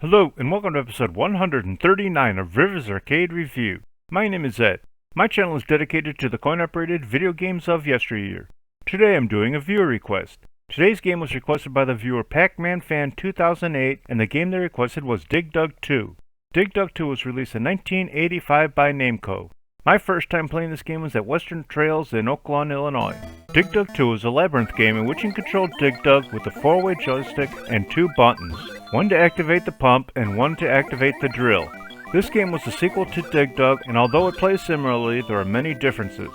Hello, and welcome to episode 139 of Rivers Arcade Review. My name is Ed. My channel is dedicated to the coin-operated video games of yesteryear. Today I'm doing a viewer request. Today's game was requested by the viewer Pac-Man Fan 2008, and the game they requested was Dig Dug 2. Dig Dug 2 was released in 1985 by Namco. My first time playing this game was at Western Trails in Oak Lawn, Illinois. Dig Dug 2 is a labyrinth game in which you can control Dig Dug with a 4-way joystick and 2 buttons, one to activate the pump and one to activate the drill. This game was a sequel to Dig Dug, and although it plays similarly, there are many differences.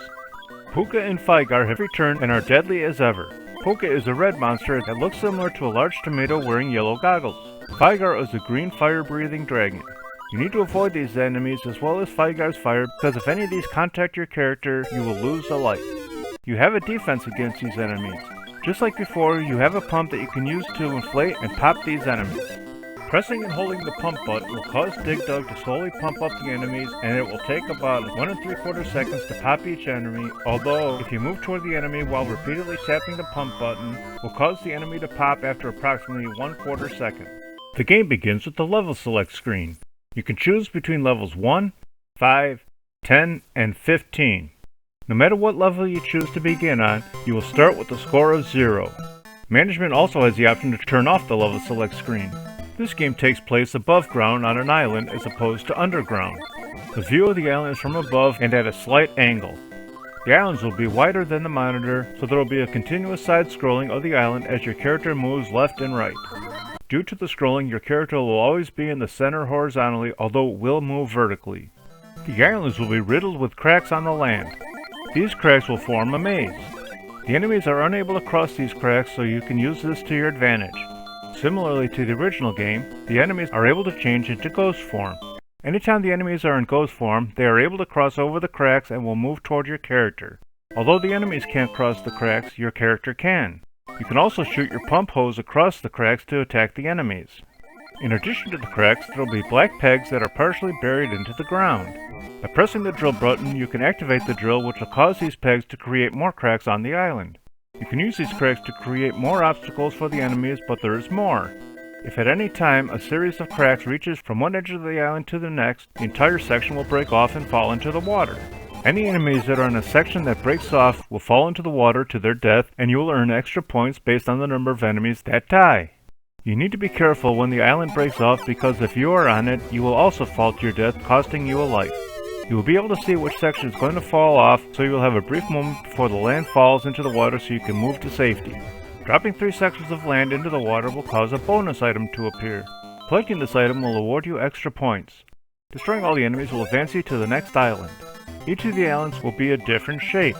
Puka and Figar have returned and are deadly as ever. Puka is a red monster that looks similar to a large tomato wearing yellow goggles. Figar is a green fire-breathing dragon. You need to avoid these enemies as well as Figar's fire, because if any of these contact your character, you will lose a life. You have a defense against these enemies. Just like before, you have a pump that you can use to inflate and pop these enemies. Pressing and holding the pump button will cause Dig Dug to slowly pump up the enemies, and it will take about 1 3/4 seconds to pop each enemy, although if you move toward the enemy while repeatedly tapping the pump button, will cause the enemy to pop after approximately 1/4 second. The game begins with the level select screen. You can choose between levels 1, 5, 10, and 15. No matter what level you choose to begin on, you will start with a score of 0. Management also has the option to turn off the level select screen. This game takes place above ground on an island as opposed to underground. The view of the island is from above and at a slight angle. The islands will be wider than the monitor, so there will be a continuous side scrolling of the island as your character moves left and right. Due to the scrolling, your character will always be in the center horizontally, although it will move vertically. The islands will be riddled with cracks on the land. These cracks will form a maze. The enemies are unable to cross these cracks, so you can use this to your advantage. Similarly to the original game, the enemies are able to change into ghost form. Anytime the enemies are in ghost form, they are able to cross over the cracks and will move toward your character. Although the enemies can't cross the cracks, your character can. You can also shoot your pump hose across the cracks to attack the enemies. In addition to the cracks, there will be black pegs that are partially buried into the ground. By pressing the drill button, you can activate the drill, which will cause these pegs to create more cracks on the island. You can use these cracks to create more obstacles for the enemies, but there is more. If at any time a series of cracks reaches from one edge of the island to the next, the entire section will break off and fall into the water. Any enemies that are in a section that breaks off will fall into the water to their death, and you will earn extra points based on the number of enemies that die. You need to be careful when the island breaks off, because if you are on it, you will also fall to your death, costing you a life. You will be able to see which section is going to fall off, so you will have a brief moment before the land falls into the water so you can move to safety. Dropping 3 sections of land into the water will cause a bonus item to appear. Collecting this item will award you extra points. Destroying all the enemies will advance you to the next island. Each of the islands will be a different shape.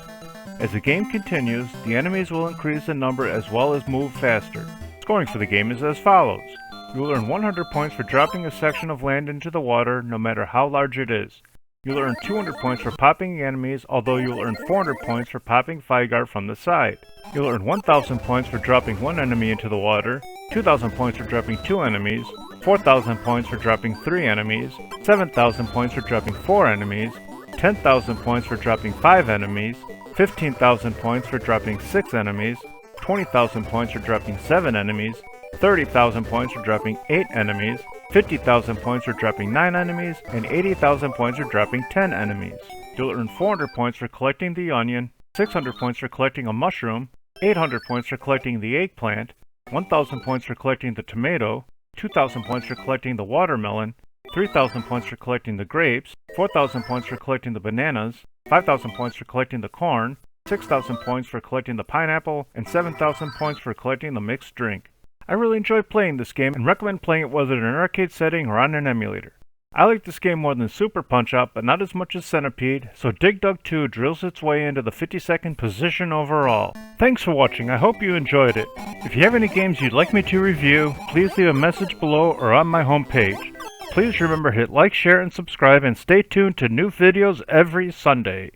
As the game continues, the enemies will increase in number as well as move faster. Scoring for the game is as follows. You will earn 100 points for dropping a section of land into the water, no matter how large it is. You'll earn 200 points for popping the enemies, although you'll earn 400 points for popping Figar from the side. You'll earn 1,000 points for dropping 1 enemy into the water, 2,000 points for dropping 2 enemies, 4,000 points for dropping 3 enemies, 7,000 points for dropping 4 enemies, 10,000 points for dropping 5 enemies, 15,000 points for dropping 6 enemies, 20,000 points for dropping 7 enemies, 30,000 points for dropping 8 enemies, 50,000 points for dropping 9 enemies, and 80,000 points for dropping 10 enemies. You'll earn 400 points for collecting the onion, 600 points for collecting a mushroom, 800 points for collecting the eggplant, 1,000 points for collecting the tomato, 2,000 points for collecting the watermelon, 3,000 points for collecting the grapes, 4,000 points for collecting the bananas, 5,000 points for collecting the corn, 6,000 points for collecting the pineapple, and 7,000 points for collecting the mixed drink. I really enjoy playing this game and recommend playing it whether in an arcade setting or on an emulator. I like this game more than Super Punch-Out, but not as much as Centipede, so Dig Dug 2 drills its way into the 52nd position overall. Thanks for watching, I hope you enjoyed it. If you have any games you'd like me to review, please leave a message below or on my homepage. Please remember to hit like, share, and subscribe, and stay tuned to new videos every Sunday.